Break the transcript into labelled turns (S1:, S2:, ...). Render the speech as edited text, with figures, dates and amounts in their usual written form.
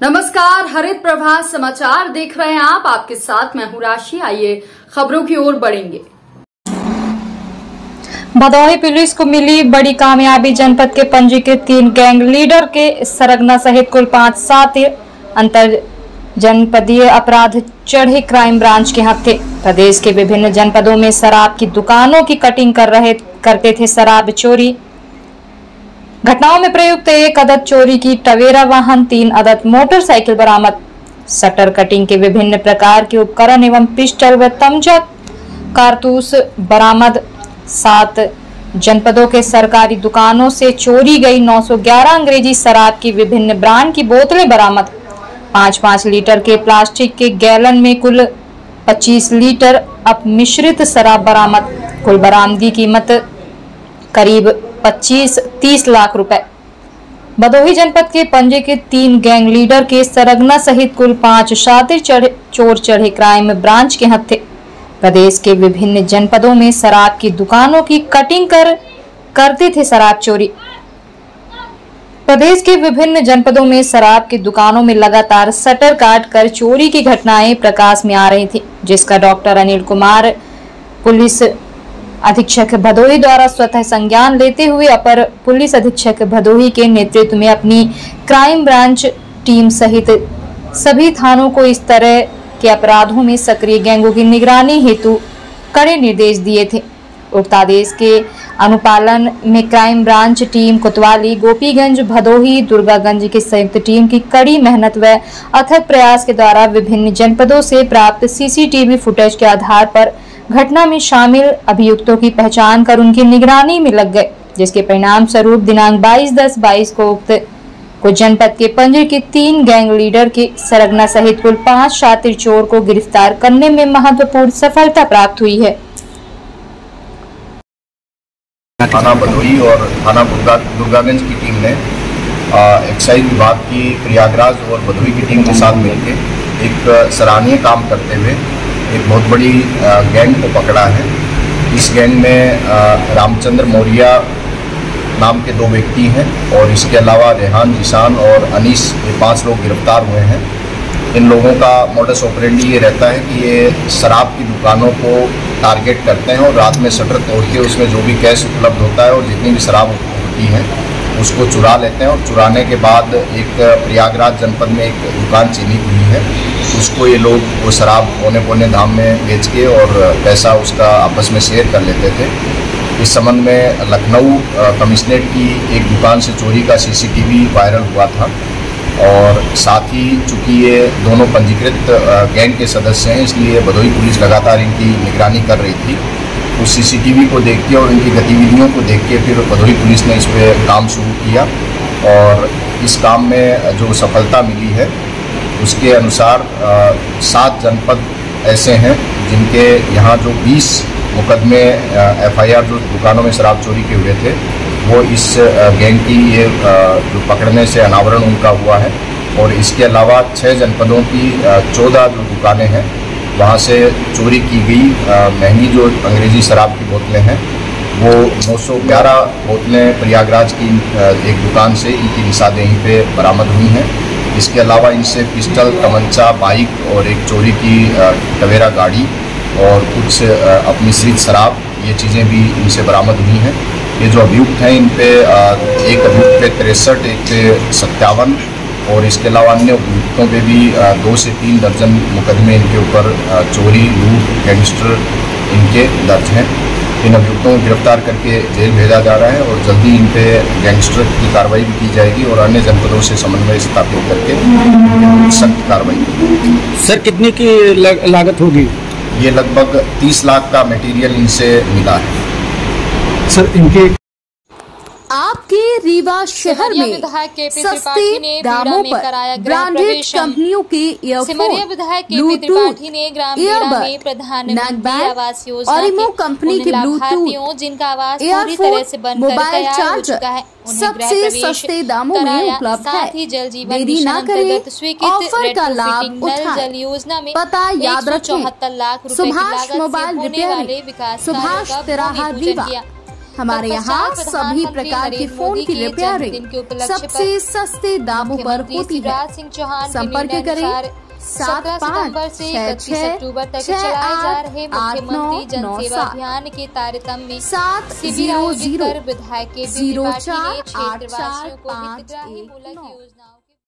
S1: नमस्कार, हरित प्रभात समाचार देख रहे हैं आप। आपके साथ मैं हूं राशि। आइए खबरों की ओर बढ़ेंगे।
S2: भदोही पुलिस को मिली बड़ी कामयाबी। जनपद के पंजीकृत 3 गैंग लीडर के सरगना सहित कुल 5 साथी अंतर जनपदीय अपराध चढ़े क्राइम ब्रांच के हाथ थे। प्रदेश के विभिन्न जनपदों में शराब की दुकानों की कटिंग करते थे शराब चोरी। घटनाओं में प्रयुक्त 1 अदद चोरी की टवेरा वाहन, 3 अदद मोटरसाइकिल बरामद। शटर कटिंग के विभिन्न प्रकार के उपकरण एवं पिस्टल व तमंचा कारतूस बरामद। 7 जनपदों के सरकारी दुकानों से चोरी गई 911 अंग्रेजी शराब की विभिन्न ब्रांड की बोतलें बरामद। 5-5 लीटर के प्लास्टिक के गैलन में कुल 25 लीटर अपमिश्रित शराब बरामद। कुल बरामदी कीमत करीब 25-30 लाख रुपए। भदोही जनपद के पंजीकृत 3 गैंग लीडर के सरगना सहित कुल 5 शातिर चोर चढ़े क्राइम ब्रांच के हाथ थे। प्रदेश के विभिन्न जनपदों में शराब की दुकानों की कटिंग करते थे शराब चोरी। प्रदेश के विभिन्न जनपदों में शराब की दुकानों में लगातार शटर काटकर चोरी की घटनाएं प्रकाश में आ रही थी, जिसका डॉक्टर अनिल कुमार पुलिस अधीक्षक भदोही द्वारा स्वतः संज्ञान लेते हुए अपर पुलिस अधीक्षक भदोही के नेतृत्व में अपनी क्राइम ब्रांच टीम सहित सभी थानों को इस तरह के अपराधों में सक्रिय गैंगों की निगरानी हेतु कड़े निर्देश दिए थे। उक्त आदेश के अनुपालन में क्राइम ब्रांच टीम कोतवाली, गोपीगंज, भदोही, दुर्गागंज की संयुक्त टीम की कड़ी मेहनत व अथक प्रयास के द्वारा विभिन्न जनपदों से प्राप्त सीसीटीवी फुटेज के आधार पर घटना में शामिल अभियुक्तों की पहचान कर उनकी निगरानी में लग गए, जिसके परिणाम स्वरूप दिनांक 22/10/22 को उक्त जनपद के पंजीकृत 3 गैंग लीडर के सरगना सहित कुल 5 शातिर चोर को गिरफ्तार करने में महत्वपूर्ण सफलता प्राप्त हुई है।
S3: थाना भदोही और थाना दुर्गागंज की टीम ने एक्साइज विभाग की प्रयागराज और भदोही की टीम के साथ मिलकर एक सराहनीय काम करते हुए एक बहुत बड़ी गैंग को पकड़ा है। इस गैंग में रामचंद्र मौर्य नाम के 2 व्यक्ति हैं और इसके अलावा रेहान, जिशान और अनीस, ये 5 लोग गिरफ्तार हुए हैं। इन लोगों का मोडस ऑपरेंडी ये रहता है कि ये शराब की दुकानों को टारगेट करते हैं और रात में शटर तोड़ के उसमें जो भी कैश उपलब्ध होता है और जितनी भी शराब होती है उसको चुरा लेते हैं और चुराने के बाद एक प्रयागराज जनपद में एक दुकान चिन्हित हुई है, उसको ये लोग वो शराब पौने दाम में बेच के और पैसा उसका आपस में शेयर कर लेते थे। इस संबंध में लखनऊ कमिश्नरेट की एक दुकान से चोरी का सीसीटीवी वायरल हुआ था और साथ ही चूँकि ये दोनों पंजीकृत गैंग के सदस्य हैं, इसलिए भदोही पुलिस लगातार इनकी निगरानी कर रही थी। उस सीसीटीवी को देख के और इनकी गतिविधियों को देख के फिर भदोही पुलिस ने इस पर काम शुरू किया और इस काम में जो सफलता मिली है उसके अनुसार 7 जनपद ऐसे हैं जिनके यहाँ जो 20 मुकदमे FIR जो दुकानों में शराब चोरी के हुए थे वो इस गैंग की ये जो पकड़ने से अनावरण उनका हुआ है। और इसके अलावा 6 जनपदों की 14 जो दुकानें हैं वहाँ से चोरी की गई महंगी जो अंग्रेजी शराब की बोतलें हैं वो 911 बोतलें प्रयागराज की एक दुकान से इनकी निशादेही पे बरामद हुई हैं। इसके अलावा इनसे पिस्टल, तमंचा, बाइक और एक चोरी की टवेरा गाड़ी और कुछ अपमिश्रित शराब, ये चीज़ें भी इनसे बरामद हुई हैं। ये जो अभियुक्त हैं इन पे एक अभियुक्त पे 63, एक पे 57 और इसके अलावा अन्य अभियुक्तों पे भी 2 से 3 दर्जन मुकदमे इनके ऊपर चोरी, लूट, गैंगस्टर इनके दर्ज हैं। इन अभियुक्तों को गिरफ्तार करके जेल भेजा जा रहा है और जल्दी इन पे गैंगस्टर की कार्रवाई भी की जाएगी और अन्य जनपदों से समन्वय स्थापित करके सख्त कार्रवाई होगी।
S4: सर, कितने की लागत होगी?
S3: ये लगभग 30 लाख का मटेरियल इनसे मिला है।
S4: सर, इनके
S1: आपके रीवा शहर में सस्ते दामों पर ब्रांडेड कंपनियों की ईयरफोन, ब्लूटूथ, ईयरबड, नेकबैंड और इमो कंपनी की ब्लूटूथ, ईयरफोन, मोबाइल चार्जर सबसे सस्ते दामों में उपलब्ध है। देरी न करें, ऑफर का लाभ उठाएं। पता याद रखें, सुभाष मोबाइल रिपेयरिंग, सुभाष तिराहा रीवा, हमारे यहाँ सभी प्रकार के फोन की रिपेयरिंग सबसे सस्ते दामों पर होती है। संपर्क करें 7566
S2: अक्टूबर तक चलाए जा रहे मुख्यमंत्री जनसेवा अभियान के तारतम्य
S1: 700
S2: विधायक के क्षेत्रवासियों को हितग्राही मूलक योजनाओं